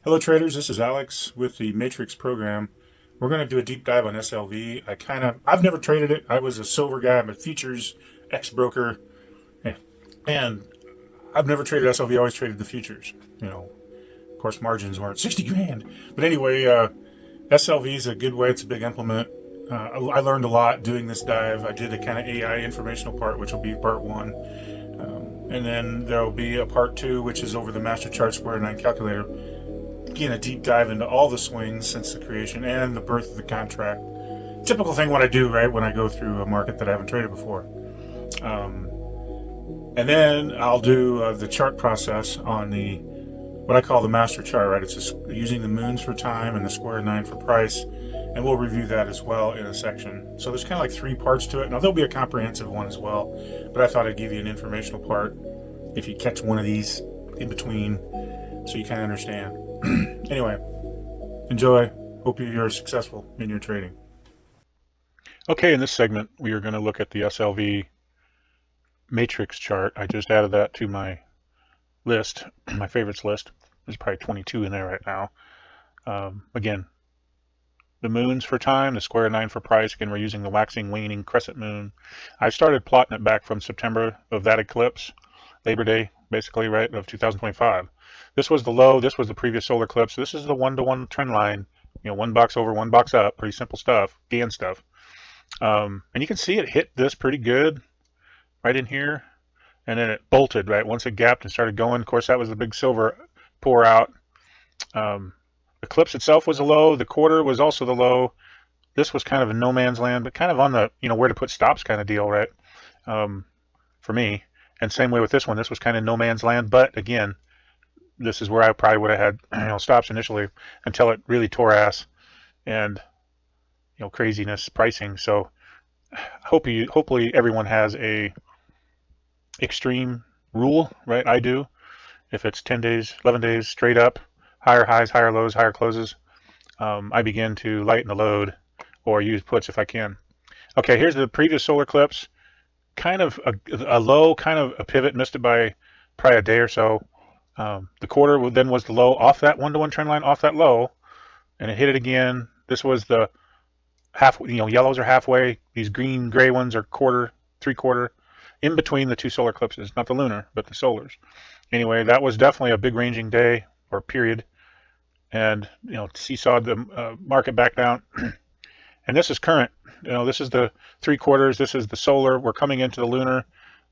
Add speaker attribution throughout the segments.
Speaker 1: Hello traders, this is Alex with the Matrix program. We're going to do a deep dive on SLV. I've never traded it. I was a silver guy. I'm a futures ex-broker. And I've never traded SLV. I always traded the futures. Of course, margins weren't 60 grand. But anyway, SLV is a good way. It's a big implement. I learned a lot doing this dive. I did a kind of AI informational part, which will be part one. And then there'll be a part two, which is over the master chart square 9 calculator. Again, a deep dive into all the swings since the creation and the birth of the contract. Typical thing what I do, right, when I go through a market that I haven't traded before. Um, and then I'll do the chart process on the what I call the master chart, right? It's using the moons for time and the square 9 for price. And we'll review that as well in a section. So there's kind of like three parts to it. Now, there'll be a comprehensive one as well, but I thought I'd give you an informational part if you catch one of these in between so you kind of understand. Anyway, enjoy. Hope you're successful in your trading.
Speaker 2: Okay, in this segment, we are going to look at the SLV matrix chart. I just added that to my list, my favorites list. There's probably 22 in there right now. Again, the moons for time, the square 9 for price. Again, we're using the waxing, waning crescent moon. I started plotting it back from September of that eclipse, Labor Day, basically, right, of 2025. This was the low. This was the previous solar eclipse. This is the one-to-one trend line. One box over, one box up. Pretty simple stuff, GANN stuff. And you can see it hit this pretty good right in here, and then it bolted right once it gapped and started going. Of course, that was the big silver pour out. Um, the eclipse itself was a low. The quarter was also the low. This was kind of a no man's land, but kind of on the where to put stops kind of deal, right? Um, for me, and same way with this one. This was kind of no man's land, but again, this is where I probably would have had stops initially until it really tore ass and craziness pricing. So hopefully everyone has a extreme rule, right? I do. If it's 10 days, 11 days straight up, higher highs, higher lows, higher closes, I begin to lighten the load or use puts if I can. Okay, here's the previous solar eclipse. Kind of a low, kind of a pivot, missed it by probably a day or so. The quarter then was the low off that one-to-one trend line, off that low, and it hit it again. This was the half, yellows are halfway. These green, gray ones are quarter, three-quarter, in between the two solar eclipses, not the lunar, but the solars. Anyway, that was definitely a big ranging day or period, and seesawed the market back down. And this is current. This is the three quarters. This is the solar. We're coming into the lunar.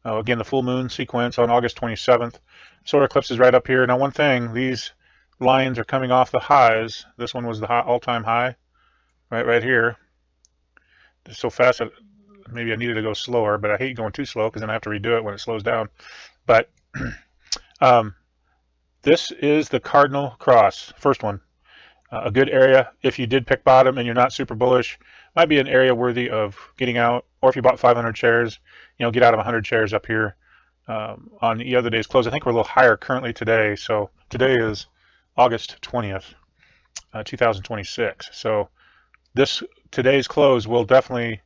Speaker 2: Again, the full moon sequence on August 27th. Solar eclipse is right up here. Now, one thing, these lines are coming off the highs. This one was the all-time high, right here. It's so fast that maybe I needed to go slower, but I hate going too slow because then I have to redo it when it slows down. But um, this is the Cardinal Cross, first one. A good area if you did pick bottom and you're not super bullish, might be an area worthy of getting out. Or if you bought 500 shares, get out of 100 shares up here on the other day's close. I think we're a little higher currently today. So today is August 20th, 2026. So today's close will definitely,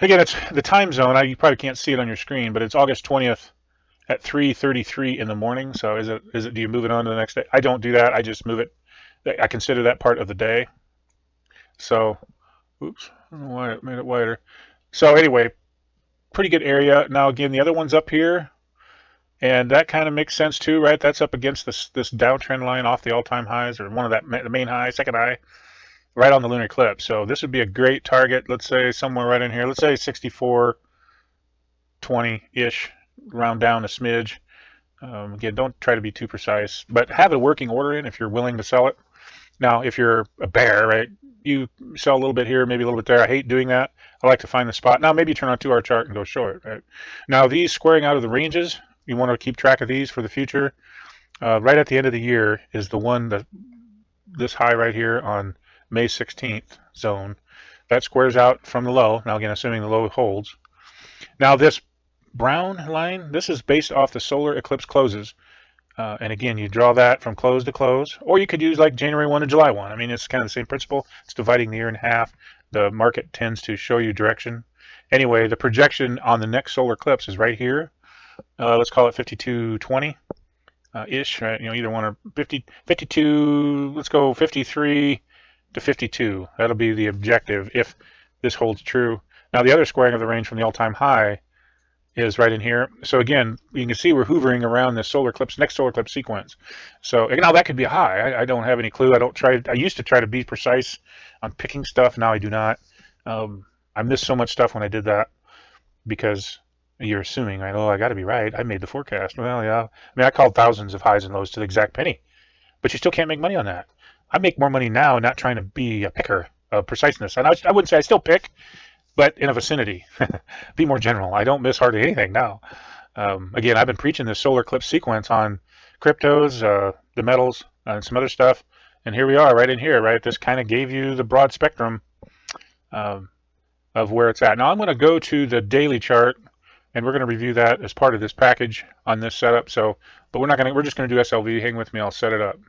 Speaker 2: again, it's the time zone. You probably can't see it on your screen, but it's August 20th at 3:33 in the morning. So do you move it on to the next day? I don't do that. I just move it. I consider that part of the day. So, oops, I don't know why it made it wider. So anyway, pretty good area. Now again, the other one's up here, and that kind of makes sense too, right? That's up against this downtrend line off the all-time highs, or one of the main high, second high, right on the lunar eclipse. So this would be a great target. Let's say somewhere right in here. Let's say 64.20-ish, round down a smidge. Again, don't try to be too precise, but have a working order in if you're willing to sell it. Now, if you're a bear, right, you sell a little bit here, maybe a little bit there. I hate doing that. I like to find the spot. Now, maybe turn on 2-hour chart and go short, right? Now, these squaring out of the ranges, you want to keep track of these for the future. Right at the end of the year is the one that this high right here on May 16th zone. That squares out from the low. Now, again, assuming the low holds. Now, this brown line, this is based off the solar eclipse closes. And again, you draw that from close to close, or you could use like January 1 to July 1. I mean, it's kind of the same principle. It's dividing the year in half. The market tends to show you direction. Anyway, the projection on the next solar eclipse is right here. Let's call it 5220. ish, right? Either one or 50, 52, let's go 53 to 52. That'll be the objective if this holds true. Now the other squaring of the range from the all-time high is right in here. So again, you can see we're hovering around this next solar eclipse sequence. So now that could be a high. I don't have any clue. I used to try to be precise on picking stuff. Now I do not. I missed so much stuff when I did that because you're assuming, right? Oh, I got to be right. I made the forecast. Well, yeah. I mean, I called thousands of highs and lows to the exact penny, but you still can't make money on that. I make more money now not trying to be a picker of preciseness. And I wouldn't say I still pick, but in a vicinity. Be more general. I don't miss hardly anything now. Again, I've been preaching this solar eclipse sequence on cryptos, the metals, and some other stuff. And here we are right in here, right? This kind of gave you the broad spectrum of where it's at. Now I'm going to go to the daily chart, and we're going to review that as part of this package on this setup. So, but we're just going to do SLV. Hang with me. I'll set it up.